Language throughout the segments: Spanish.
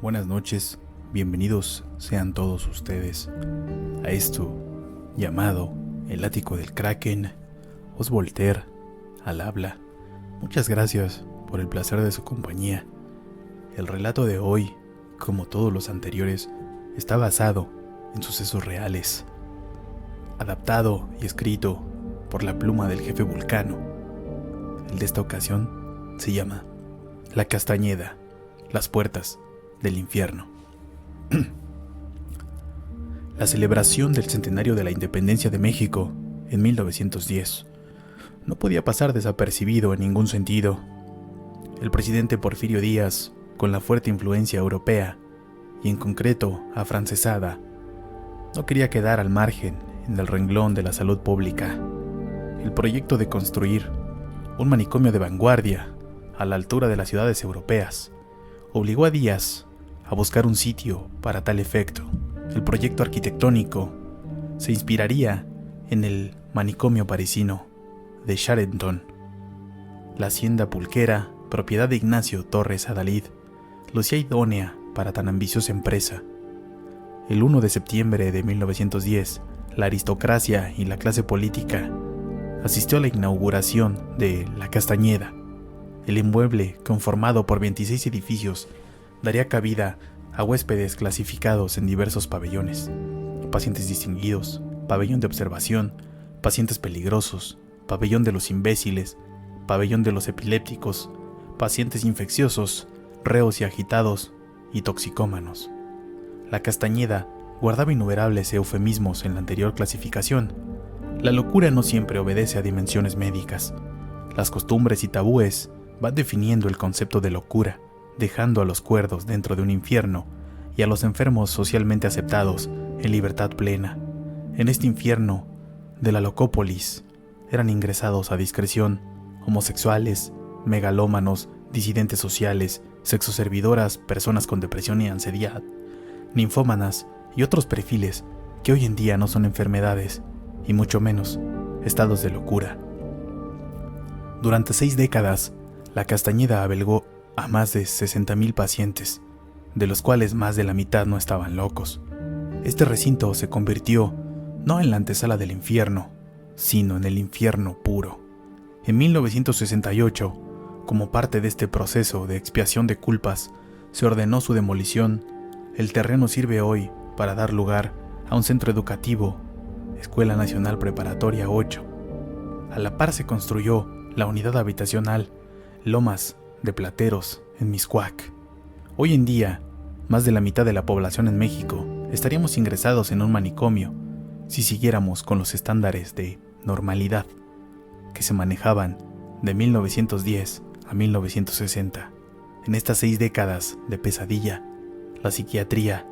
Buenas noches, bienvenidos sean todos ustedes a esto llamado El Ático del Kraken. Os Voltaire al habla. Muchas gracias por el placer de su compañía. El relato de hoy, como todos los anteriores, está basado en sucesos reales, adaptado y escrito por la pluma del jefe Vulcano. El de esta ocasión se llama La Castañeda, las puertas del infierno. La celebración del centenario de la independencia de México en 1910 no podía pasar desapercibido en ningún sentido. El presidente Porfirio Díaz, con la fuerte influencia europea y en concreto afrancesada, no quería quedar al margen en el renglón de la salud pública. El proyecto de construir un manicomio de vanguardia a la altura de las ciudades europeas obligó a Díaz a buscar un sitio para tal efecto. El proyecto arquitectónico se inspiraría en el manicomio parisino de Charenton. La hacienda pulquera, propiedad de Ignacio Torres Adalid, lucía idónea para tan ambiciosa empresa. El 1 de septiembre de 1910, la aristocracia y la clase política asistió a la inauguración de La Castañeda. El inmueble, conformado por 26 edificios, daría cabida a huéspedes clasificados en diversos pabellones: pacientes distinguidos, pabellón de observación, pacientes peligrosos, pabellón de los imbéciles, pabellón de los epilépticos, pacientes infecciosos, reos y agitados y toxicómanos. La Castañeda guardaba innumerables eufemismos en la anterior clasificación. La locura no siempre obedece a dimensiones médicas. Las costumbres y tabúes van definiendo el concepto de locura, dejando a los cuerdos dentro de un infierno y a los enfermos socialmente aceptados en libertad plena. En este infierno de la locópolis eran ingresados a discreción homosexuales, megalómanos, disidentes sociales, sexoservidoras, personas con depresión y ansiedad, ninfómanas y otros perfiles que hoy en día no son enfermedades y mucho menos estados de locura. Durante 6 décadas, la Castañeda albergó a más de 60,000 pacientes, de los cuales más de la mitad no estaban locos. Este recinto se convirtió no en la antesala del infierno, sino en el infierno puro. En 1968, como parte de este proceso de expiación de culpas, se ordenó su demolición. El terreno sirve hoy para dar lugar a un centro educativo, Escuela Nacional Preparatoria 8. A la par se construyó la unidad habitacional Lomas de Plateros en Mixcoac. Hoy en día, más de la mitad de la población en México estaríamos ingresados en un manicomio si siguiéramos con los estándares de normalidad que se manejaban de 1910 a 1960. En estas 6 décadas de pesadilla, la psiquiatría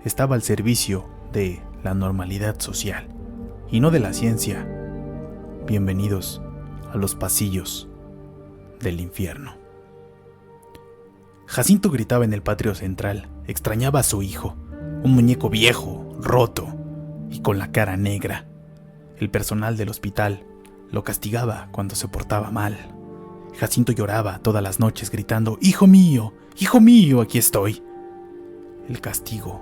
estaba al servicio de la normalidad social y no de la ciencia. Bienvenidos a los pasillos del infierno. Jacinto gritaba en el patio central. Extrañaba a su hijo, un muñeco viejo, roto y con la cara negra. El personal del hospital lo castigaba cuando se portaba mal. Jacinto lloraba todas las noches gritando: hijo mío, aquí estoy. El castigo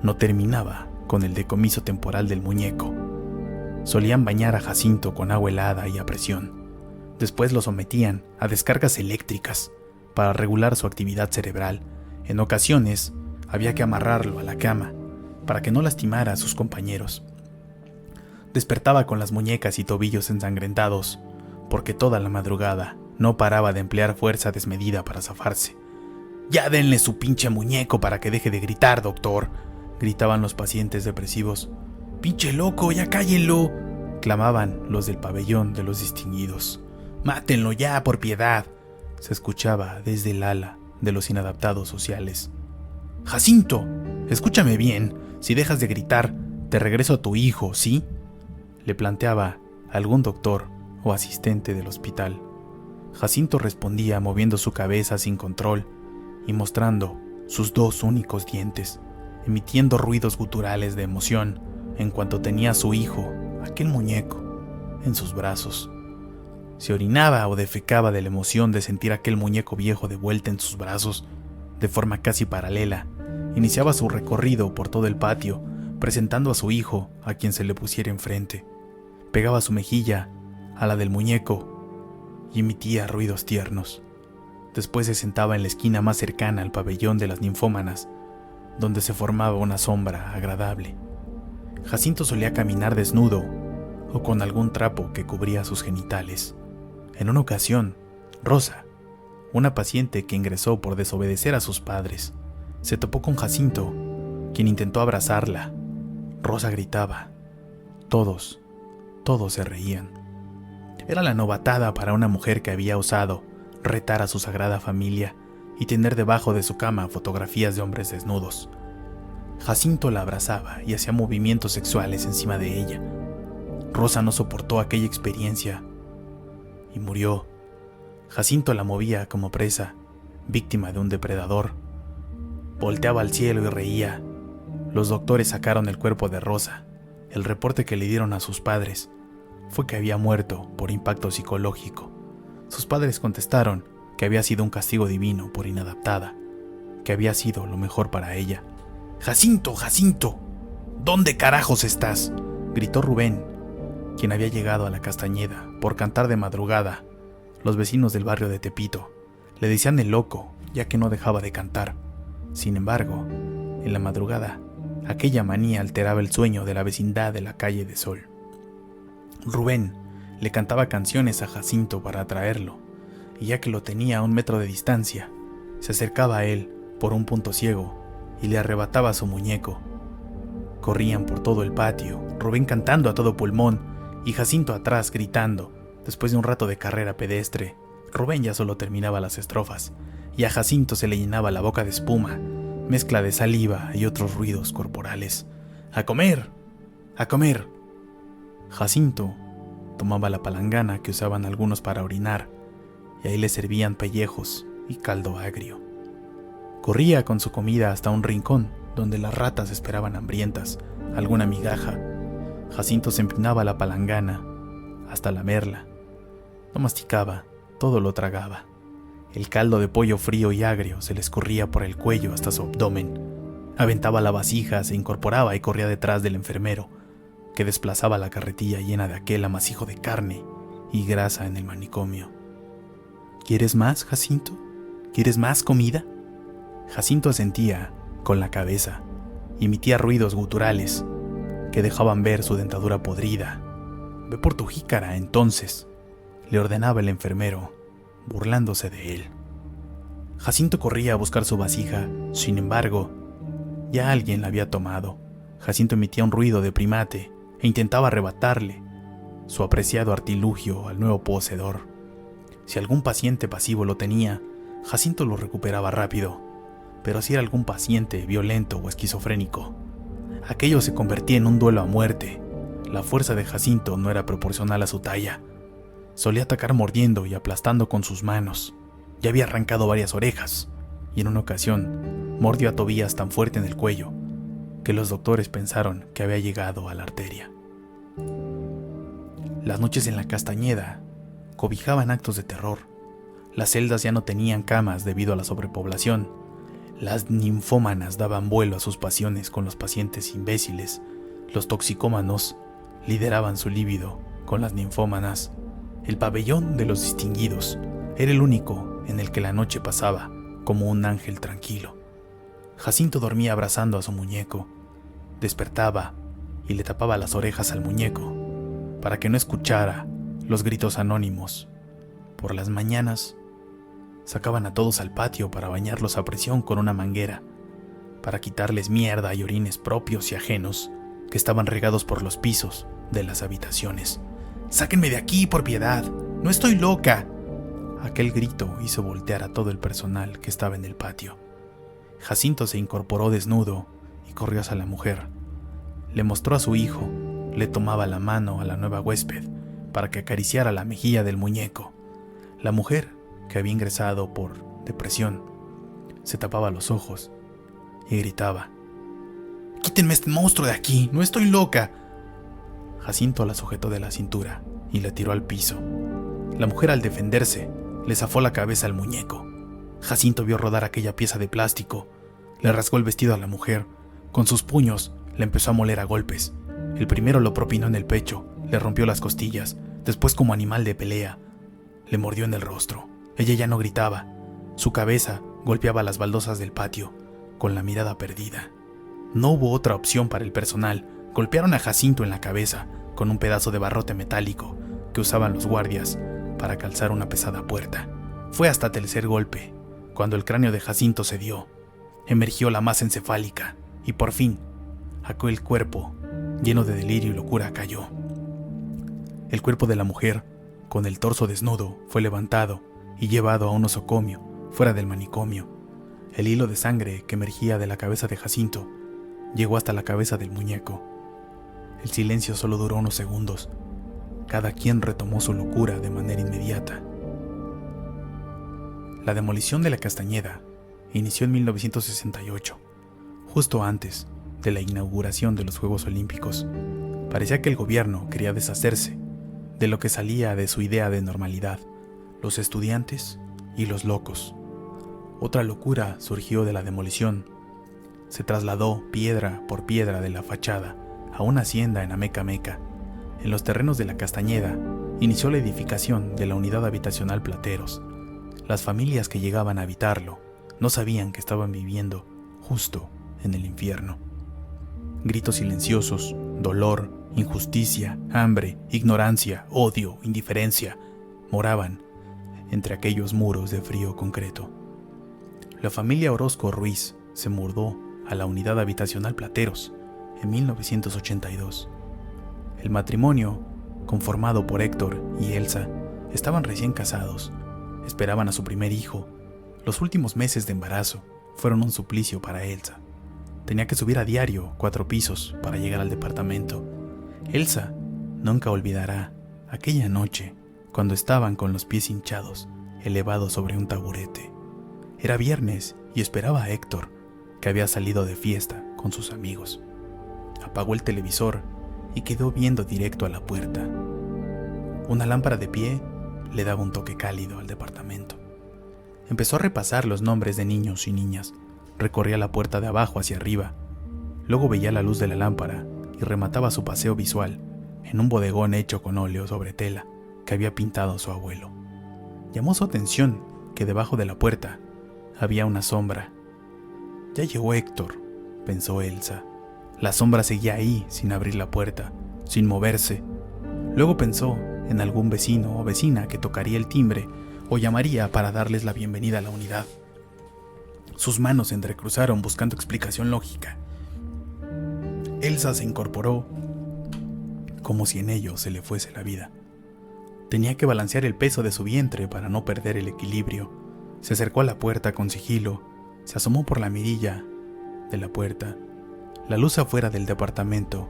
no terminaba con el decomiso temporal del muñeco. Solían bañar a Jacinto con agua helada y a presión. Después lo sometían a descargas eléctricas para regular su actividad cerebral. En ocasiones había que amarrarlo a la cama para que no lastimara a sus compañeros. Despertaba con las muñecas y tobillos ensangrentados, porque toda la madrugada no paraba de emplear fuerza desmedida para zafarse. «Ya denle su pinche muñeco para que deje de gritar, doctor», gritaban los pacientes depresivos. «¡Pinche loco, ya cállenlo!», clamaban los del pabellón de los distinguidos. «Mátenlo ya, por piedad», se escuchaba desde el ala de los inadaptados sociales. «Jacinto, escúchame bien, si dejas de gritar, te regreso a tu hijo, ¿sí?», le planteaba algún doctor o asistente del hospital. Jacinto respondía moviendo su cabeza sin control y mostrando sus 2 únicos dientes, emitiendo ruidos guturales de emoción en cuanto tenía a su hijo, aquel muñeco, en sus brazos. Se orinaba o defecaba de la emoción de sentir aquel muñeco viejo de vuelta en sus brazos, de forma casi paralela iniciaba su recorrido por todo el patio, presentando a su hijo a quien se le pusiera enfrente. Pegaba su mejilla a la del muñeco y emitía ruidos tiernos. Después se sentaba en la esquina más cercana al pabellón de las ninfómanas, donde se formaba una sombra agradable. Jacinto solía caminar desnudo o con algún trapo que cubría sus genitales. En una ocasión, Rosa, una paciente que ingresó por desobedecer a sus padres, se topó con Jacinto, quien intentó abrazarla. Rosa gritaba. Todos se reían. Era la novatada para una mujer que había osado retar a su sagrada familia y tener debajo de su cama fotografías de hombres desnudos. Jacinto la abrazaba y hacía movimientos sexuales encima de ella. Rosa no soportó aquella experiencia y murió. Jacinto la movía como presa, víctima de un depredador. Volteaba al cielo y reía. Los doctores sacaron el cuerpo de Rosa. El reporte que le dieron a sus padres fue que había muerto por impacto psicológico. Sus padres contestaron que había sido un castigo divino por inadaptada, que había sido lo mejor para ella. ¡Jacinto, Jacinto! ¿Dónde carajos estás?, gritó Rubén, quien había llegado a la Castañeda por cantar de madrugada. Los vecinos del barrio de Tepito le decían el loco, ya que no dejaba de cantar. Sin embargo, en la madrugada, aquella manía alteraba el sueño de la vecindad de la calle de Sol. Rubén le cantaba canciones a Jacinto para atraerlo, y ya que lo tenía a 1 metro de distancia, se acercaba a él por un punto ciego y le arrebataba su muñeco. Corrían por todo el patio, Rubén cantando a todo pulmón y Jacinto atrás gritando. Después de un rato de carrera pedestre, Rubén ya solo terminaba las estrofas, y a Jacinto se le llenaba la boca de espuma, mezcla de saliva y otros ruidos corporales. ¡A comer! ¡A comer! Jacinto tomaba la palangana que usaban algunos para orinar, y ahí le servían pellejos y caldo agrio. Corría con su comida hasta un rincón donde las ratas esperaban hambrientas alguna migaja. Jacinto se empinaba la palangana hasta lamerla. No masticaba, todo lo tragaba. El caldo de pollo frío y agrio se le escurría por el cuello hasta su abdomen. Aventaba la vasija, se incorporaba y corría detrás del enfermero, que desplazaba la carretilla llena de aquel amasijo de carne y grasa en el manicomio. ¿Quieres más, Jacinto? ¿Quieres más comida? Jacinto asentía con la cabeza y emitía ruidos guturales que dejaban ver su dentadura podrida. «Ve por tu jícara, entonces», le ordenaba el enfermero, burlándose de él. Jacinto corría a buscar su vasija. Sin embargo, ya alguien la había tomado. Jacinto emitía un ruido de primate e intentaba arrebatarle su apreciado artilugio al nuevo poseedor. Si algún paciente pasivo lo tenía, Jacinto lo recuperaba rápido, pero si era algún paciente violento o esquizofrénico, aquello se convertía en un duelo a muerte. La fuerza de Jacinto no era proporcional a su talla. Solía atacar mordiendo y aplastando con sus manos. Ya había arrancado varias orejas, y en una ocasión mordió a Tobías tan fuerte en el cuello que los doctores pensaron que había llegado a la arteria. Las noches en la Castañeda cobijaban actos de terror. Las celdas ya no tenían camas debido a la sobrepoblación. Las ninfómanas daban vuelo a sus pasiones con los pacientes imbéciles. Los toxicómanos lideraban su líbido con las ninfómanas. El pabellón de los distinguidos era el único en el que la noche pasaba como un ángel tranquilo. Jacinto dormía abrazando a su muñeco. Despertaba y le tapaba las orejas al muñeco para que no escuchara los gritos anónimos. Por las mañanas sacaban a todos al patio para bañarlos a presión con una manguera, para quitarles mierda y orines propios y ajenos que estaban regados por los pisos de las habitaciones. «¡Sáquenme de aquí, por piedad! ¡No estoy loca!». Aquel grito hizo voltear a todo el personal que estaba en el patio. Jacinto se incorporó desnudo y corrió hacia la mujer. Le mostró a su hijo, le tomaba la mano a la nueva huésped para que acariciara la mejilla del muñeco. La mujer, que había ingresado por depresión, se tapaba los ojos y gritaba: «¡Quítenme este monstruo de aquí! ¡No estoy loca!». Jacinto la sujetó de la cintura y la tiró al piso. La mujer, al defenderse, le zafó la cabeza al muñeco. Jacinto vio rodar aquella pieza de plástico. Le rasgó el vestido a la mujer. Con sus puños le empezó a moler a golpes. El primero lo propinó en el pecho, le rompió las costillas, después como animal de pelea, le mordió en el rostro. Ella ya no gritaba. Su cabeza golpeaba las baldosas del patio, con la mirada perdida. No hubo otra opción para el personal. Golpearon a Jacinto en la cabeza con un pedazo de barrote metálico que usaban los guardias para calzar una pesada puerta. Fue hasta tercer golpe, cuando el cráneo de Jacinto cedió. Emergió la masa encefálica y por fin, aquel cuerpo, lleno de delirio y locura, cayó. El cuerpo de la mujer, con el torso desnudo, fue levantado y llevado a un osocomio fuera del manicomio. El hilo de sangre que emergía de la cabeza de Jacinto llegó hasta la cabeza del muñeco. El silencio solo duró unos segundos. Cada quien retomó su locura de manera inmediata. La demolición de la Castañeda inició en 1968, justo antes de la inauguración de los Juegos Olímpicos. Parecía que el gobierno quería deshacerse de lo que salía de su idea de normalidad, los estudiantes y los locos. Otra locura surgió de la demolición. Se trasladó piedra por piedra de la fachada a una hacienda en Amecameca. En los terrenos de la Castañeda inició la edificación de la unidad habitacional Plateros. Las familias que llegaban a habitarlo no sabían que estaban viviendo justo en el infierno. Gritos silenciosos, dolor, injusticia, hambre, ignorancia, odio, indiferencia, moraban entre aquellos muros de frío concreto. La familia Orozco Ruiz se mudó a la unidad habitacional Plateros en 1982. El matrimonio, conformado por Héctor y Elsa, estaban recién casados. Esperaban a su primer hijo. Los últimos meses de embarazo fueron un suplicio para Elsa. Tenía que subir a diario 4 pisos para llegar al departamento. Elsa nunca olvidará aquella noche cuando estaban con los pies hinchados, elevados sobre un taburete. Era viernes y esperaba a Héctor, que había salido de fiesta con sus amigos. Apagó el televisor y quedó viendo directo a la puerta. Una lámpara de pie le daba un toque cálido al departamento. Empezó a repasar los nombres de niños y niñas. Recorría la puerta de abajo hacia arriba. Luego veía la luz de la lámpara y remataba su paseo visual en un bodegón hecho con óleo sobre tela que había pintado su abuelo. Llamó su atención que debajo de la puerta había una sombra. Ya llegó Héctor, pensó Elsa. La sombra seguía ahí sin abrir la puerta, sin moverse. Luego pensó en algún vecino o vecina que tocaría el timbre o llamaría para darles la bienvenida a la unidad. Sus manos se entrecruzaron buscando explicación lógica. Elsa se incorporó como si en ello se le fuese la vida. Tenía que balancear el peso de su vientre para no perder el equilibrio. Se acercó a la puerta con sigilo, se asomó por la mirilla de la puerta. La luz afuera del departamento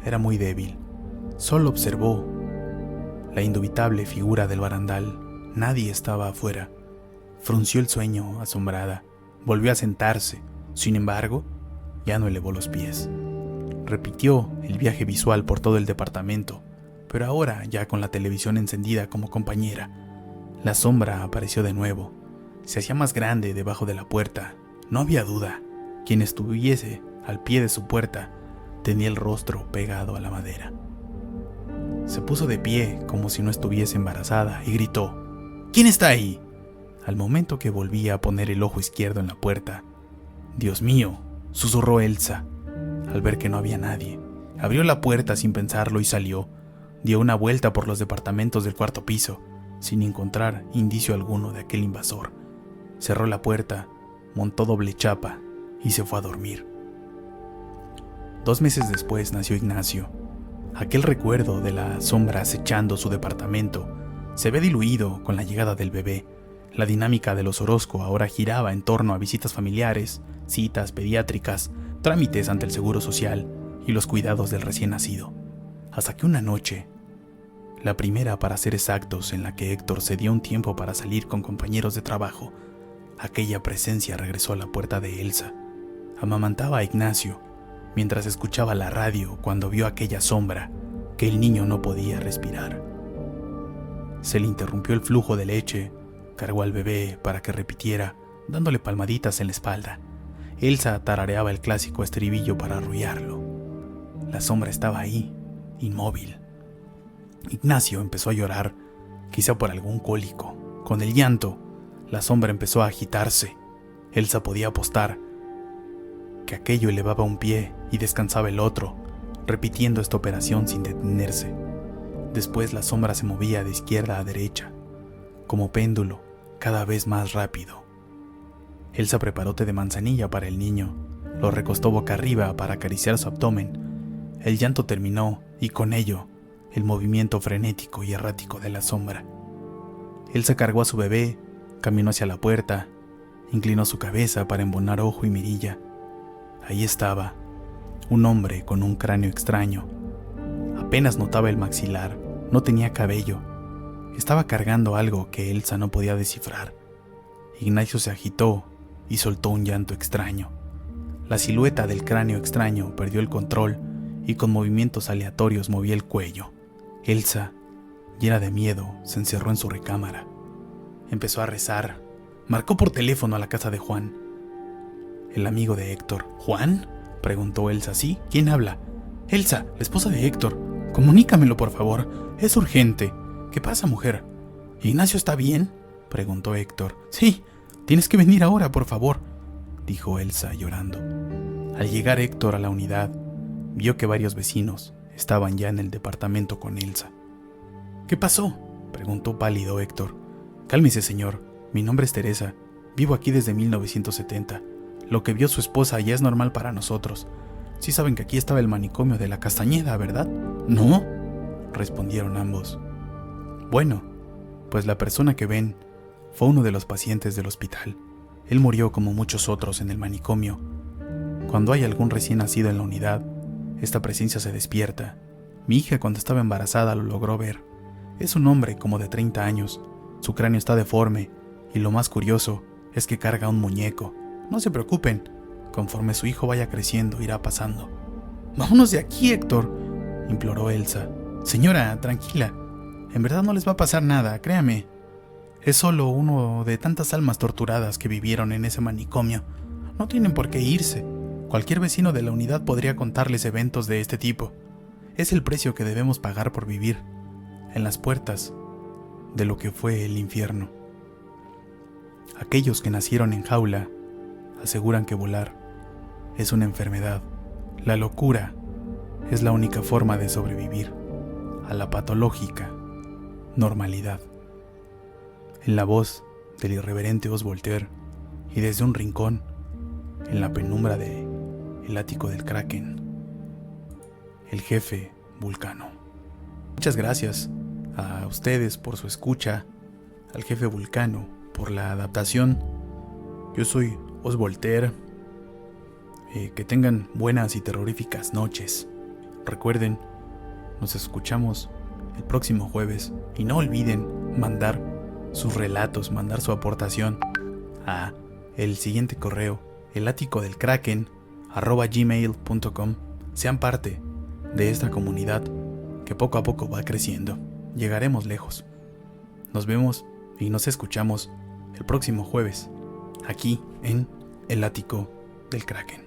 era muy débil. Solo observó la indubitable figura del barandal. Nadie estaba afuera. Frunció el sueño, asombrada. Volvió a sentarse. Sin embargo, ya no elevó los pies. Repitió el viaje visual por todo el departamento, pero ahora ya con la televisión encendida como compañera. La sombra apareció de nuevo. Se hacía más grande debajo de la puerta. No había duda. Quien estuviese al pie de su puerta tenía el rostro pegado a la madera. Se puso de pie como si no estuviese embarazada y gritó: ¿Quién está ahí? Al momento que volvía a poner el ojo izquierdo en la puerta. Dios mío, susurró Elsa, al ver que no había nadie. Abrió la puerta sin pensarlo y salió. Dio una vuelta por los departamentos del 4º piso, sin encontrar indicio alguno de aquel invasor. Cerró la puerta, montó doble chapa y se fue a dormir. 2 meses después nació Ignacio. Aquel recuerdo de la sombra acechando su departamento se ve diluido con la llegada del bebé. La dinámica de los Orozco ahora giraba en torno a visitas familiares, citas pediátricas, trámites ante el Seguro Social y los cuidados del recién nacido. Hasta que una noche, la primera para ser exactos en la que Héctor se dio un tiempo para salir con compañeros de trabajo, aquella presencia regresó a la puerta de Elsa. Amamantaba a Ignacio mientras escuchaba la radio cuando vio aquella sombra que el niño no podía respirar. Se le interrumpió el flujo de leche, cargó al bebé para que repitiera, dándole palmaditas en la espalda. Elsa tarareaba el clásico estribillo para arrullarlo. La sombra estaba ahí, inmóvil. Ignacio empezó a llorar, quizá por algún cólico. Con el llanto, la sombra empezó a agitarse. Elsa podía apostar que aquello elevaba un pie y descansaba el otro, repitiendo esta operación sin detenerse. Después la sombra se movía de izquierda a derecha, como péndulo, cada vez más rápido. Elsa preparó té de manzanilla para el niño, lo recostó boca arriba para acariciar su abdomen. El llanto terminó y con ello el movimiento frenético y errático de la sombra. Elsa cargó a su bebé, caminó hacia la puerta, inclinó su cabeza para embonar ojo y mirilla. Ahí estaba, un hombre con un cráneo extraño. Apenas notaba el maxilar, no tenía cabello. Estaba cargando algo que Elsa no podía descifrar. Ignacio se agitó y soltó un llanto extraño. La silueta del cráneo extraño perdió el control y con movimientos aleatorios movía el cuello. Elsa, llena de miedo, se encerró en su recámara. Empezó a rezar. Marcó por teléfono a la casa de Juan, el amigo de Héctor. ¿Juan?, preguntó Elsa. ¿Sí? ¿Quién habla? Elsa, la esposa de Héctor. Comunícamelo, por favor. Es urgente. ¿Qué pasa, mujer? ¿Ignacio está bien?, preguntó Héctor. Sí, tienes que venir ahora, por favor, dijo Elsa llorando. Al llegar Héctor a la unidad, vio que varios vecinos estaban ya en el departamento con Elsa. ¿Qué pasó?, preguntó pálido Héctor. Cálmese, señor. Mi nombre es Teresa. Vivo aquí desde 1970. Lo que vio su esposa ya es normal para nosotros. Sí saben que aquí estaba el manicomio de la Castañeda, ¿verdad? No, respondieron ambos. Bueno, pues la persona que ven fue uno de los pacientes del hospital. Él murió como muchos otros en el manicomio. Cuando hay algún recién nacido en la unidad, esta presencia se despierta. Mi hija, cuando estaba embarazada, lo logró ver. Es un hombre como de 30 años. Su cráneo está deforme y lo más curioso es que carga un muñeco. No se preocupen, conforme su hijo vaya creciendo irá pasando. Vámonos de aquí, Héctor, imploró Elsa. Señora, tranquila, en verdad no les va a pasar nada, créame. Es solo uno de tantas almas torturadas que vivieron en ese manicomio. No tienen por qué irse. Cualquier vecino de la unidad podría contarles eventos de este tipo. Es el precio que debemos pagar por vivir en las puertas de lo que fue el infierno. Aquellos que nacieron en jaula aseguran que volar es una enfermedad. La locura es la única forma de sobrevivir a la patológica normalidad. En la voz del irreverente Os Voltaire y desde un rincón en la penumbra de el ático del Kraken, el jefe Vulcano. Muchas gracias a ustedes por su escucha, al jefe Vulcano por la adaptación. Yo soy Os Voltaire. Que tengan buenas y terroríficas noches. Recuerden, nos escuchamos el próximo jueves y no olviden mandar sus relatos, mandar su aportación a el siguiente correo, elaticodelkraken@gmail.com. Sean parte de esta comunidad que poco a poco va creciendo. Llegaremos lejos. Nos vemos y nos escuchamos el próximo jueves aquí en El Ático del Kraken.